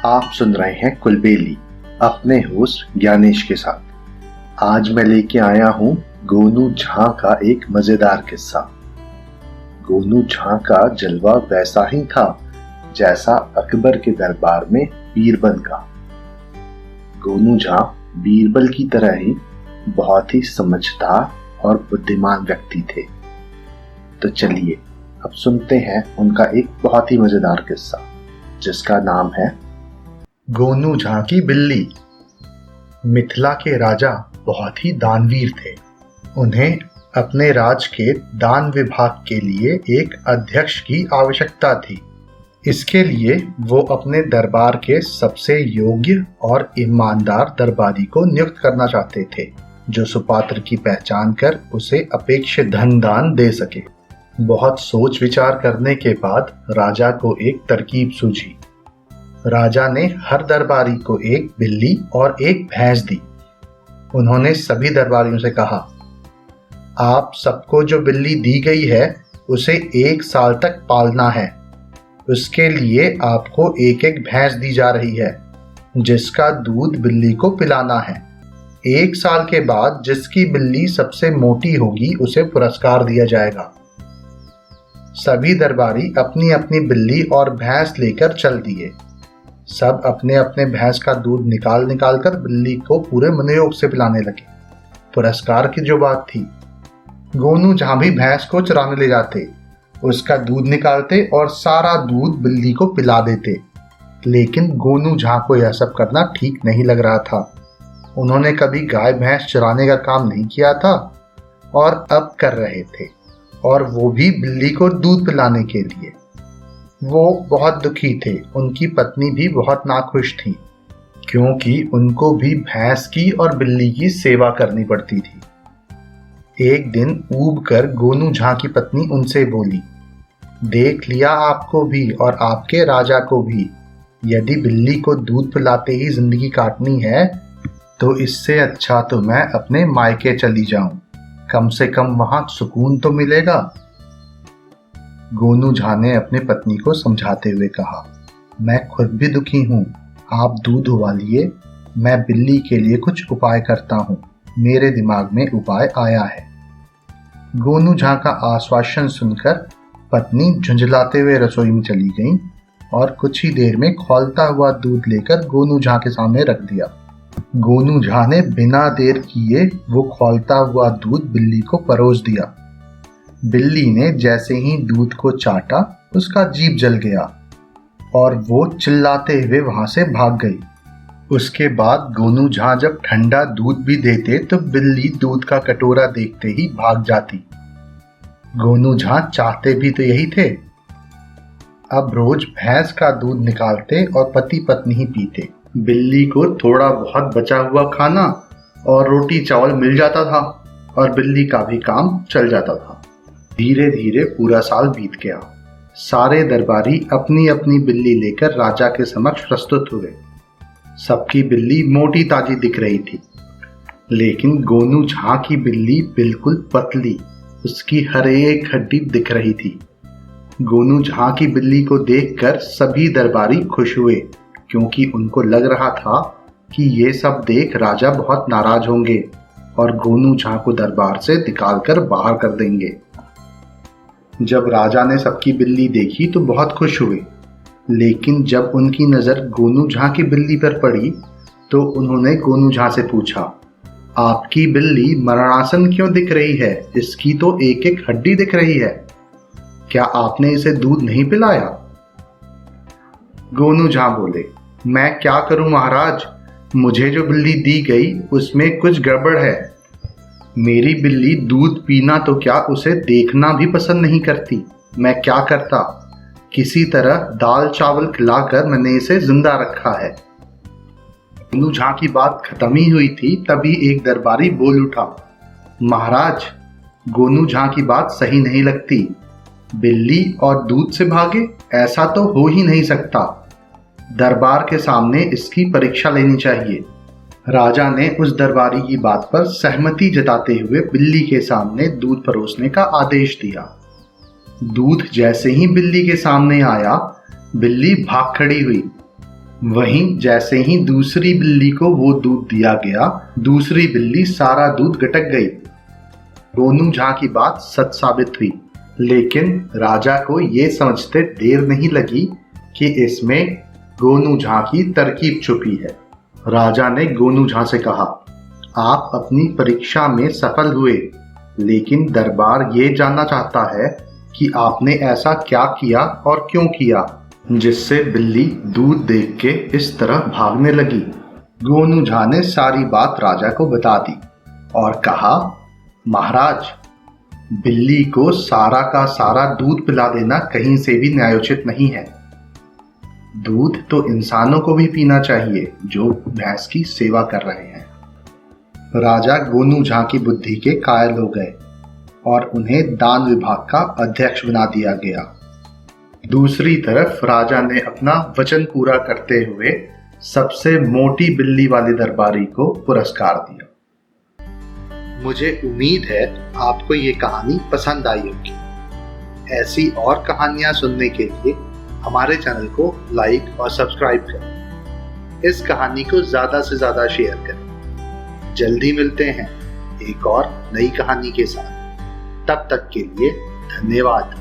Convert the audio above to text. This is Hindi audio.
आप सुन रहे हैं कुलबेली अपने होस्ट ज्ञानेश के साथ। आज मैं लेके आया हूँ गोनू झां का एक मजेदार किस्सा। गोनू झां का जलवा वैसा ही था जैसा अकबर के दरबार में बीरबल का। गोनू झां बीरबल की तरह ही बहुत ही समझदार और बुद्धिमान व्यक्ति थे। तो चलिए अब सुनते हैं उनका एक बहुत ही मजेदार किस्सा जिसका नाम है गोनू झां की बिल्ली। मिथिला के राजा बहुत ही दानवीर थे। उन्हें अपने राज के दान विभाग के लिए एक अध्यक्ष की आवश्यकता थी। इसके लिए वो अपने दरबार के सबसे योग्य और ईमानदार दरबारी को नियुक्त करना चाहते थे जो सुपात्र की पहचान कर उसे अपेक्षित धन दान दे सके। बहुत सोच विचार करने के बाद राजा को एक तरकीब सूझी। राजा ने हर दरबारी को एक बिल्ली और एक भैंस दी। उन्होंने सभी दरबारियों से कहा, आप सबको जो बिल्ली दी गई है उसे 1 साल तक पालना है। उसके लिए आपको एक एक भैंस दी जा रही है जिसका दूध बिल्ली को पिलाना है। 1 साल के बाद जिसकी बिल्ली सबसे मोटी होगी उसे पुरस्कार दिया जाएगा। सभी दरबारी अपनी अपनी बिल्ली और भैंस लेकर चल दिए। सब अपने अपने भैंस का दूध निकाल निकाल कर बिल्ली को पूरे मनोयोग से पिलाने लगे। पुरस्कार की जो बात थी, गोनू झां भी भैंस को चराने ले जाते, उसका दूध निकालते और सारा दूध बिल्ली को पिला देते। लेकिन गोनू झां को यह सब करना ठीक नहीं लग रहा था। उन्होंने कभी गाय भैंस चराने का काम नहीं किया था और अब कर रहे थे, और वो भी बिल्ली को दूध पिलाने के लिए। वो बहुत दुखी थे। उनकी पत्नी भी बहुत नाखुश थी क्योंकि उनको भी भैंस की और बिल्ली की सेवा करनी पड़ती थी। एक दिन ऊब कर गोनू झां की पत्नी उनसे बोली, देख लिया आपको भी और आपके राजा को भी। यदि बिल्ली को दूध पिलाते ही जिंदगी काटनी है तो इससे अच्छा तो मैं अपने मायके चली जाऊं। कम से कम वहां सुकून तो मिलेगा। गोनू झां ने अपनी पत्नी को समझाते हुए कहा, मैं खुद भी दुखी हूँ। आप दूध उबालिए, मैं बिल्ली के लिए कुछ उपाय करता हूँ। मेरे दिमाग में उपाय आया है। गोनू झां का आश्वासन सुनकर पत्नी झुंझलाते हुए रसोई में चली गई और कुछ ही देर में खौलता हुआ दूध लेकर गोनू झां के सामने रख दिया। गोनू झां ने बिना देर किए वो खौलता हुआ दूध बिल्ली को परोस दिया। बिल्ली ने जैसे ही दूध को चाटा उसका जीभ जल गया और वो चिल्लाते हुए वहां से भाग गई। उसके बाद गोनू झां जब ठंडा दूध भी देते तो बिल्ली दूध का कटोरा देखते ही भाग जाती। गोनू झां चाहते भी तो यही थे। अब रोज भैंस का दूध निकालते और पति पत्नी ही पीते। बिल्ली को थोड़ा बहुत बचा हुआ खाना और रोटी चावल मिल जाता था और बिल्ली का भी काम चल जाता था। धीरे धीरे पूरा साल बीत गया। सारे दरबारी अपनी अपनी बिल्ली लेकर राजा के समक्ष प्रस्तुत हुए। सबकी बिल्ली मोटी ताजी दिख रही थी, लेकिन गोनू झां की बिल्ली बिल्कुल पतली, उसकी हर एक हड्डी दिख रही थी। गोनू झां की बिल्ली को देखकर सभी दरबारी खुश हुए क्योंकि उनको लग रहा था कि ये सब देख राजा बहुत नाराज होंगे और गोनू झां को दरबार से निकालकर बाहर कर देंगे। जब राजा ने सबकी बिल्ली देखी तो बहुत खुश हुए, लेकिन जब उनकी नज़र गोनू झां की बिल्ली पर पड़ी तो उन्होंने गोनू झां से पूछा, आपकी बिल्ली मरणासन क्यों दिख रही है? इसकी तो एक एक हड्डी दिख रही है। क्या आपने इसे दूध नहीं पिलाया? गोनू झां बोले, मैं क्या करूं महाराज, मुझे जो बिल्ली दी गई उसमें कुछ गड़बड़ है। मेरी बिल्ली दूध पीना तो क्या उसे देखना भी पसंद नहीं करती। मैं क्या करता, किसी तरह दाल चावल खिलाकर मैंने इसे जिंदा रखा है। गोनू झां की बात खत्म ही हुई थी तभी एक दरबारी बोल उठा, महाराज गोनू झां की बात सही नहीं लगती। बिल्ली और दूध से भागे, ऐसा तो हो ही नहीं सकता। दरबार के सामने इसकी परीक्षा लेनी चाहिए। राजा ने उस दरबारी की बात पर सहमति जताते हुए बिल्ली के सामने दूध परोसने का आदेश दिया। दूध जैसे ही बिल्ली के सामने आया, बिल्ली भाग खड़ी हुई। वहीं जैसे ही दूसरी बिल्ली को वो दूध दिया गया, दूसरी बिल्ली सारा दूध गटक गई। गोनू झां की बात सच साबित हुई, लेकिन राजा को ये समझते देर नहीं लगी कि इसमें गोनू झां की तरकीब छुपी है। राजा ने गोनू झां से कहा, आप अपनी परीक्षा में सफल हुए, लेकिन दरबार ये जानना चाहता है कि आपने ऐसा क्या किया और क्यों किया जिससे बिल्ली दूध देख के इस तरह भागने लगी। गोनू झां ने सारी बात राजा को बता दी और कहा, महाराज, बिल्ली को सारा का सारा दूध पिला देना कहीं से भी न्यायोचित नहीं है। दूध तो इंसानों को भी पीना चाहिए जो भैंस की सेवा कर रहे हैं। राजा गोनू झां की बुद्धि के कायल हो गए और उन्हें दान विभाग का अध्यक्ष बना दिया गया। दूसरी तरफ राजा ने अपना वचन पूरा करते हुए सबसे मोटी बिल्ली वाले दरबारी को पुरस्कार दिया। मुझे उम्मीद है आपको ये कहानी पसंद आई होगी। ऐसी और कहानियां सुनने के लिए हमारे चैनल को लाइक और सब्सक्राइब करें। इस कहानी को ज़्यादा से ज़्यादा शेयर करें। जल्दी मिलते हैं एक और नई कहानी के साथ। तब तक के लिए धन्यवाद।